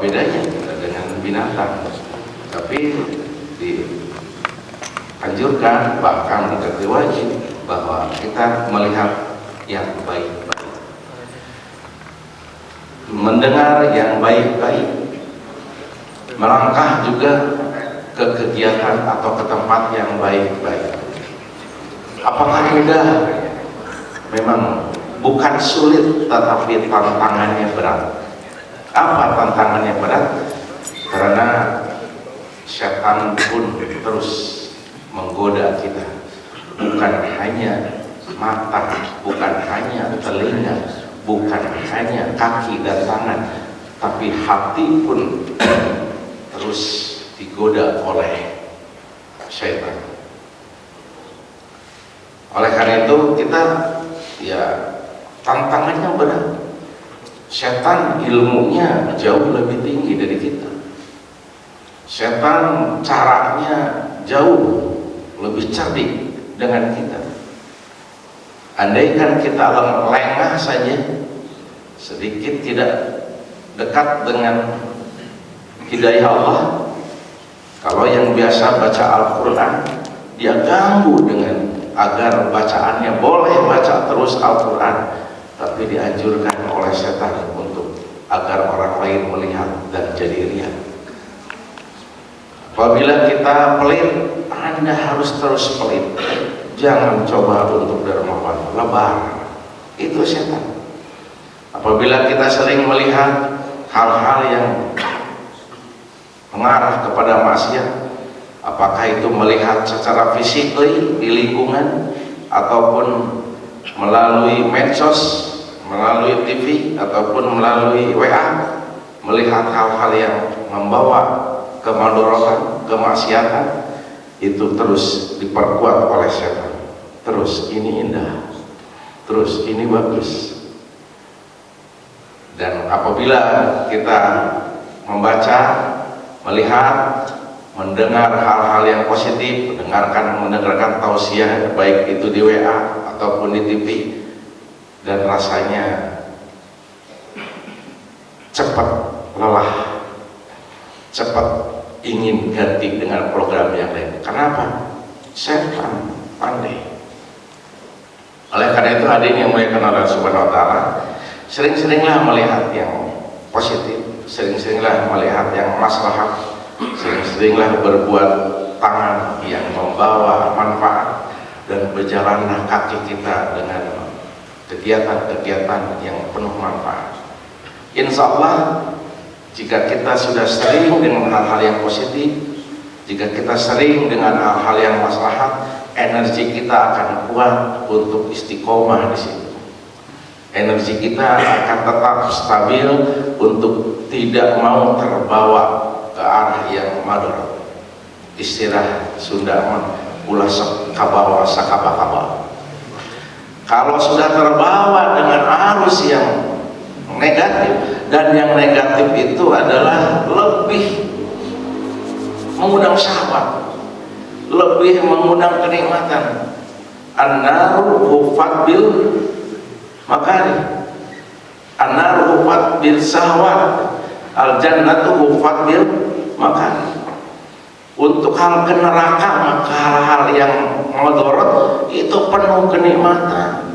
bedanya kita dengan binatang? Tapi dianjurkan, bahkan dikatakan wajib bahwa kita melihat yang baik-baik, mendengar yang baik-baik, melangkah juga ke kegiatan atau ke tempat yang baik-baik. Apakah mudah? Memang bukan sulit, tetapi tantangannya berat. Apa tantangannya berat? Karena setan pun terus menggoda kita. Bukan hanya mata, bukan hanya telinga, bukan hanya kaki dan tangan, tapi hati pun terus digoda oleh setan. Oleh karena itu kita ya tantangannya berat. Setan ilmunya jauh lebih tinggi dari kita. Setan caranya jauh lebih cerdik dengan kita. Andaikan kita lengah saja, sedikit tidak dekat dengan hidayah Allah, kalau yang biasa baca Al-Quran, dia ganggu dengan agar bacaannya boleh baca terus Al-Quran, tapi dianjurkan oleh setan untuk agar orang lain melihat dan jadi riya. Apabila kita pelit, Anda harus terus pelit. Jangan coba untuk dermawan, lebar. Itu setan. Apabila kita sering melihat hal-hal yang mengarah kepada maksiat, apakah itu melihat secara fisik di lingkungan, ataupun melalui medsos, melalui TV, ataupun melalui WA, melihat hal-hal yang membawa kemadharatan, kemaksiatan, itu terus diperkuat oleh setan. Terus ini indah, terus ini bagus. Dan apabila kita membaca, melihat, mendengar hal-hal yang positif, mendengarkan tausiah, baik itu di WA ataupun di TV, dan rasanya cepat lelah, cepat ingin ganti dengan program yang lain. Kenapa? Setan pandai. Oleh karena itu hadirin yang muliakan Allah Subhanahu wa taala, sering-seringlah melihat yang positif, sering-seringlah melihat yang maslahat, sering-seringlah berbuat tangan yang membawa manfaat, dan berjalanlah kaki kita dengan kegiatan-kegiatan yang penuh manfaat. Insya Allah, jika kita sudah sering dengan hal-hal yang positif, jika kita sering dengan hal-hal yang maslahat, energi kita akan kuat untuk istiqomah di situ. Energi kita akan tetap stabil untuk tidak mau terbawa ke arah yang mador. Istilah Sunda, ulah kabawa sakaba-kaba. Kalau sudah terbawa dengan arus yang negatif, dan yang negatif itu adalah lebih mengundang syahwat, lebih mengundang kenikmatan. An-naru hufat bil makari, an-naru hufat bil syahwat, al-jannatu hufat bil makari. Untuk hal ke neraka, maka hal-hal yang mudarat itu penuh kenikmatan,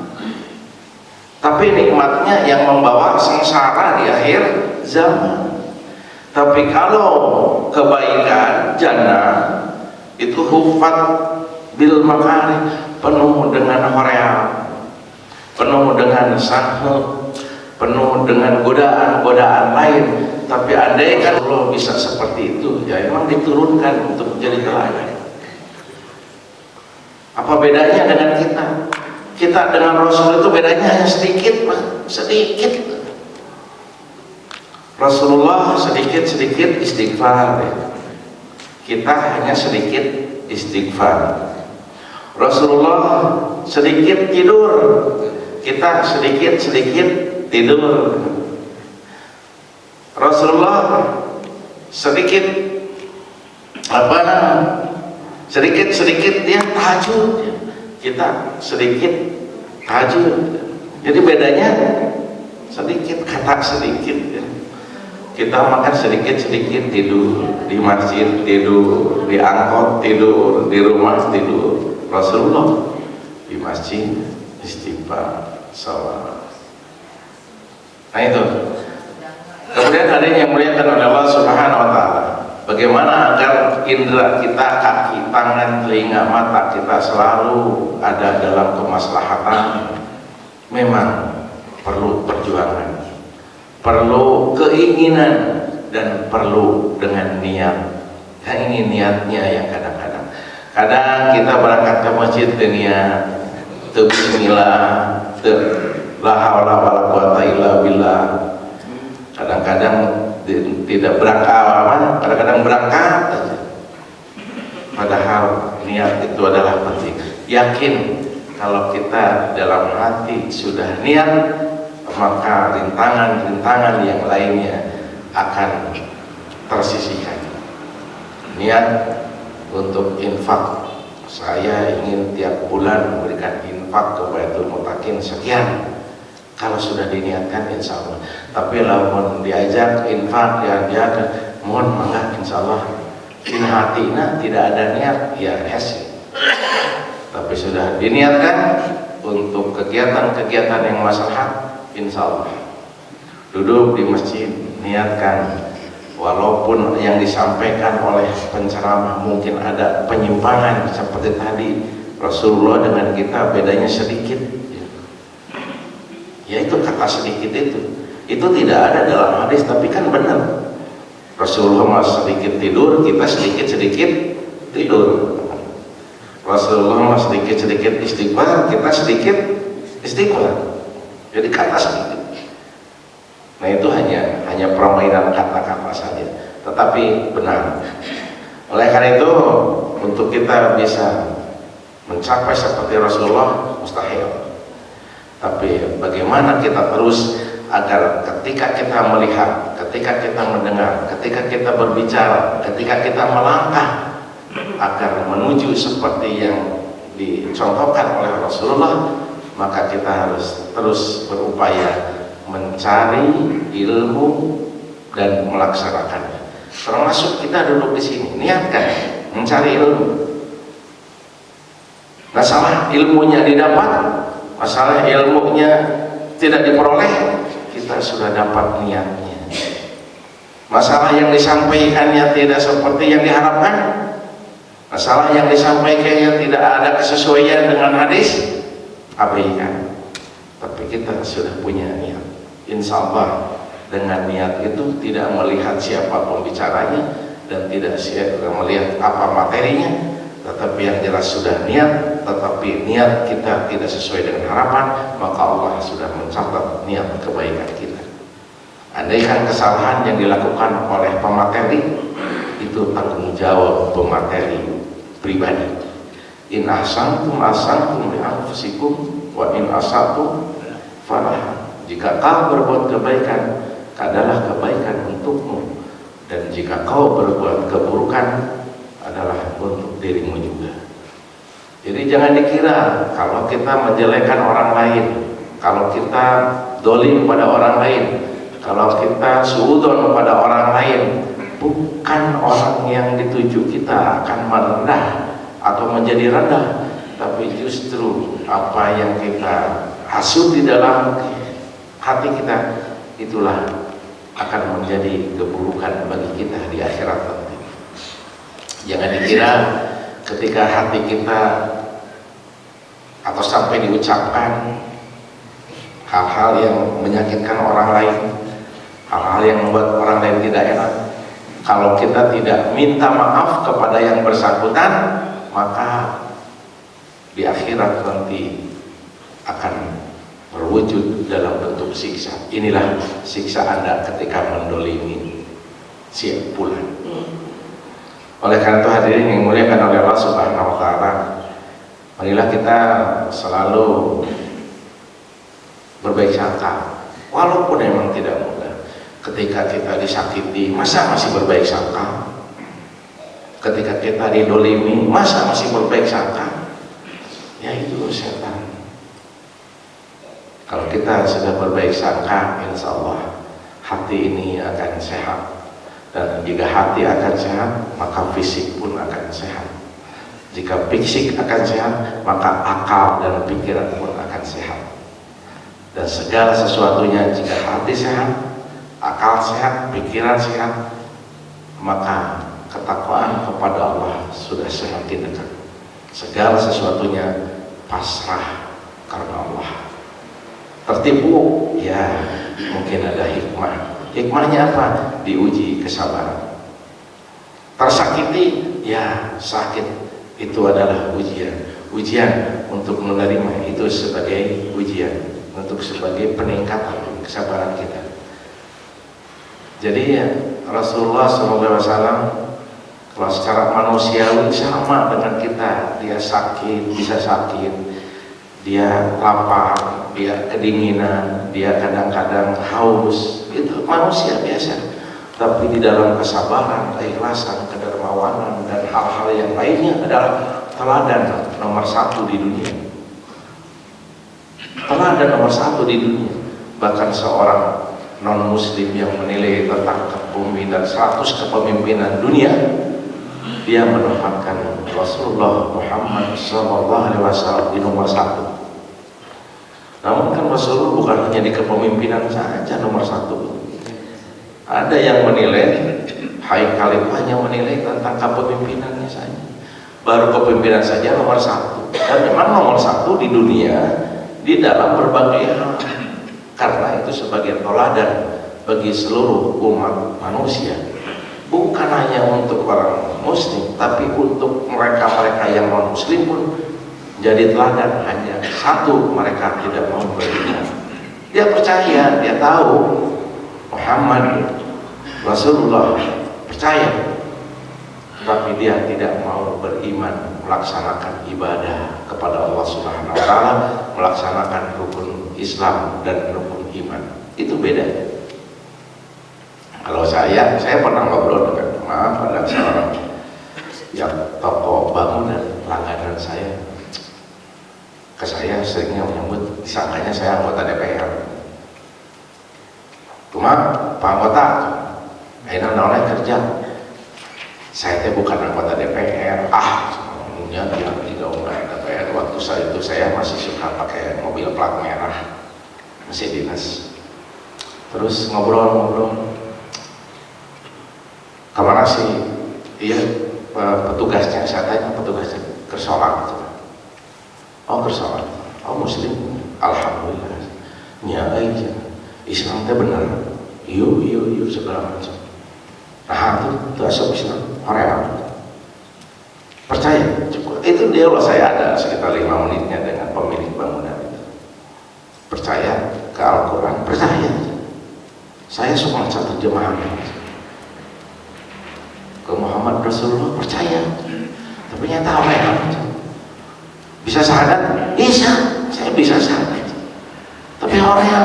tapi nikmatnya yang membawa sengsara di akhir zaman. Tapi kalau kebaikan jannah itu hufat bil makari, penuh dengan hoream, penuh dengan sahel, penuh dengan godaan-godaan lain. Tapi andai kan Allah bisa seperti itu, ya memang diturunkan untuk menjadi teladan. Apa bedanya dengan kita? Kita dengan Rasul itu bedanya hanya sedikit, sedikit. Rasulullah sedikit-sedikit istighfar, kita hanya sedikit istighfar. Rasulullah sedikit tidur, kita sedikit-sedikit tidur. Rasulullah sedikit sedikit dia tahajud, kita sedikit tahajud. Jadi bedanya sedikit, kata sedikit ya. kita makan sedikit-sedikit, tidur di masjid, tidur di angkot, tidur di rumah, tidur. Rasulullah di masjid istighfar, salat. Nah itu. Kemudian ada yang muliakan oleh Allah Subhanahu wa taala. Bagaimana agar indera kita, kaki, tangan, telinga, mata kita selalu ada dalam kemaslahatan. Memang perlu perjuangan, perlu keinginan, dan perlu dengan niat. Yang ini niatnya yang kadang-kadang kita berangkat ke masjid niat bismillah, la haula wala quwata illa billah. Kadang-kadang tidak berangkat, kadang-kadang berangkat aja. Padahal niat itu adalah penting. Yakin kalau kita dalam hati sudah niat, maka rintangan-rintangan yang lainnya akan tersisihkan. Niat untuk infak, saya ingin tiap bulan memberikan infak ke Baitul Mutakin sekian. Kalau sudah diniatkan insya Allah. Tapi kalau diajak infak, diajak mohon mangga insya Allah. In hatina tidak ada niat, ya es. Tapi sudah diniatkan untuk kegiatan-kegiatan yang maslahat, insya Allah. Duduk di masjid, niatkan. Walaupun yang disampaikan oleh penceramah mungkin ada penyimpangan seperti tadi, Rasulullah dengan kita bedanya sedikit. Ya itu kata sedikit itu tidak ada dalam hadis, tapi kan benar. Rasulullah sedikit tidur, kita sedikit-sedikit tidur. Rasulullah sedikit-sedikit istighfar, kita sedikit istighfar. Jadi kata sedikit. Nah itu hanya permainan kata-kata saja, tetapi benar. Oleh karena itu, untuk kita bisa mencapai seperti Rasulullah mustahil. Tapi bagaimana kita terus agar ketika kita melihat, ketika kita mendengar, ketika kita berbicara, ketika kita melangkah agar menuju seperti yang dicontohkan oleh Rasulullah, maka kita harus terus berupaya mencari ilmu dan melaksanakannya. Termasuk kita duduk di sini, niatkan mencari ilmu. Masalah ilmunya didapat, masalah ilmunya tidak diperoleh, kita sudah dapat niatnya. Masalah yang disampaikannya tidak seperti yang diharapkan, masalah yang disampaikannya tidak ada kesesuaian dengan hadis, abaikan. Tapi kita sudah punya niat. Insya Allah dengan niat itu tidak melihat siapa pembicaranya dan tidak melihat apa materinya, tetapi yang jelas sudah niat. Tetapi niat kita tidak sesuai dengan harapan, maka Allah sudah mencatat niat kebaikan kita. Andaikan kesalahan yang dilakukan oleh pemateri itu tanggung jawab pemateri pribadi. In ahsantum ahsantum li anfusikum wa in asatum falaha. Jika kau berbuat kebaikan, adalah kebaikan untukmu, dan jika kau berbuat keburukan, adalah untuk dirimu juga. Jadi jangan dikira kalau kita menjelekkan orang lain, kalau kita dolim pada orang lain, kalau kita suudzon pada orang lain, bukan orang yang dituju kita akan merendah atau menjadi rendah, tapi justru apa yang kita hasut di dalam hati kita, itulah akan menjadi keburukan bagi kita di akhirat nanti. Jangan dikira ketika hati kita atau sampai diucapkan hal-hal yang menyakitkan orang lain, hal-hal yang membuat orang lain tidak enak, kalau kita tidak minta maaf kepada yang bersangkutan, maka di akhirat nanti akan berwujud dalam bentuk siksa. Inilah siksa Anda ketika mendolimi si fulan. Oleh karena itu hadirin yang dimuliakan oleh Allah Subhanahu wa taala, marilah kita selalu berbaik sangka, walaupun memang tidak mudah. Ketika kita disakiti, masa masih berbaik sangka? Ketika kita didolimi, masa masih berbaik sangka? Ya itu setan. Kalau kita sudah berbaik sangka, insya Allah hati ini akan sehat. Dan jika hati akan sehat, maka fisik pun akan sehat. Jika fisik akan sehat, maka akal dan pikiran pun akan sehat. Dan segala sesuatunya, jika hati sehat, akal sehat, pikiran sehat, maka ketakwaan kepada Allah sudah semakin dekat. Segala sesuatunya pasrah karena Allah. Tertipu, ya mungkin ada hikmah. Hikmahnya apa? Diuji kesabaran. Tersakiti, ya sakit, itu adalah ujian. Ujian untuk menerima itu sebagai ujian, untuk sebagai peningkatan kesabaran kita. Jadi ya, Rasulullah SAW kalau secara manusiawi sama dengan kita. Dia sakit, bisa sakit, dia lapar, dia kedinginan, dia kadang-kadang haus. Itu manusia biasa. Tapi di dalam kesabaran, keikhlasan, kedermawanan, dan hal-hal yang lainnya adalah teladan nomor 1 di dunia. Teladan nomor 1 di dunia. Bahkan seorang non-muslim yang menilai tentang kepemimpinan 100 kepemimpinan dunia, dia menempatkan Rasulullah Muhammad SAW di nomor 1. Namun kan Rasulullah bukan hanya di kepemimpinan saja nomor 1. Ada yang menilai, Haikal itu hanya menilai tentang kepemimpinannya saja. Baru kepemimpinan saja nomor 1. Dan memang nomor 1 di dunia di dalam berbagai hal. Karena itu sebagai teladan bagi seluruh umat manusia. Bukan hanya untuk orang muslim, tapi untuk mereka-mereka yang non-muslim pun jadi teladan. Hanya satu, mereka tidak mau beriman. Dia percaya, dia tahu Muhammad Rasulullah, percaya, tapi dia tidak mau beriman, melaksanakan ibadah kepada Allah Subhanahu wa Ta'ala, melaksanakan rukun Islam dan rukun iman. Itu bedanya. Kalau saya pernah ngobrol dengan ada seorang yang toko bangunan langganan saya. Ke saya seringnya menyebut, disangkanya saya anggota DPR. Cuma Pak Anggota, akhirnya nawanya kerja. Saya teh bukan anggota DPR. Semuanya dia tidak undang DPR. Waktu saat itu saya masih suka pakai mobil plat merah, masih dinas. Terus ngobrol-ngobrol, kemana sih? Iya, petugasnya. Saya tanya petugasnya, kersolat. Oh kersolat, oh muslim, alhamdulillah. Ya aja, Islam teh benar. Iyo segala macam. Nah itu asal Islam, Korea. Percaya, cukup. Itu dialog saya ada sekitar 5 menitnya dengan pemilik bangunan itu. Percaya ke Al-Quran, percaya. Saya suka baca terjemahannya. Ke Muhammad Rasulullah percaya, tapi nyata apa ya? Bisa syahadat? Bisa, saya bisa syahadat. Tapi orang yang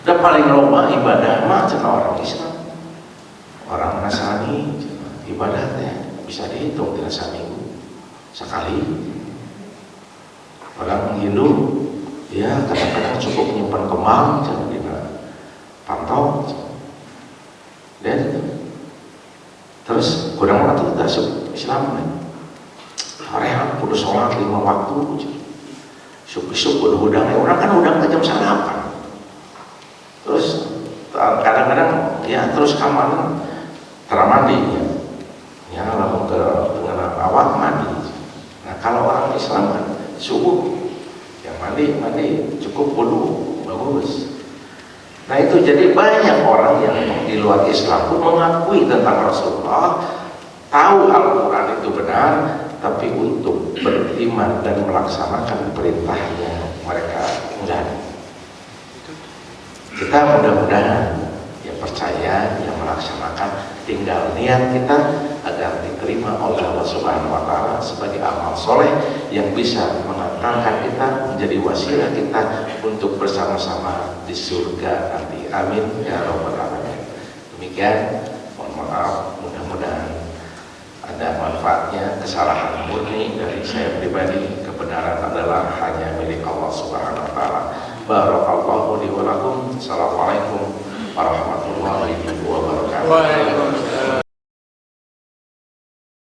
udah paling lomba ibadah mah orang Islam, orang Nasrani ibadahnya bisa dihitung tidak seminggu sekali. Orang Hindu ya kadang-kadang cukup nyimpan kembang di pantau. Dan terus kurang waktu tidak Islam Korea kudu sholat 5 waktu, syuk-syuk kudu hudang. Orang kan hudang ke jam sarapan. Terus kadang-kadang ya terus kamar teramandi ya lalu ke dengan awak mandi. Nah kalau orang Islam kan subuh yang mandi cukup wudu bagus. Nah itu jadi banyak orang yang di luar Islam pun mengakui tentang Rasulullah, tahu Al-Quran itu benar, tapi untuk beriman dan melaksanakan perintahnya mereka enggak. Kita mudah-mudahan ya percaya, yang melaksanakan, tinggal niat kita agar diterima oleh Allah Subhanahu wa Ta'ala sebagai amal soleh yang bisa mengantarkan kita menjadi wasilah kita untuk bersama-sama di surga nanti. Amin ya rabbal alamin. Demikian, mohon maaf, mudah-mudahan ada manfaatnya. Kesalahan murni dari saya pribadi, kebenaran adalah hanya milik Allah Subhanahu wa Ta'ala. Barakallahu li wa lakum. Assalamualaikum warahmatullahi wabarakatuh. Waalaikumsalam.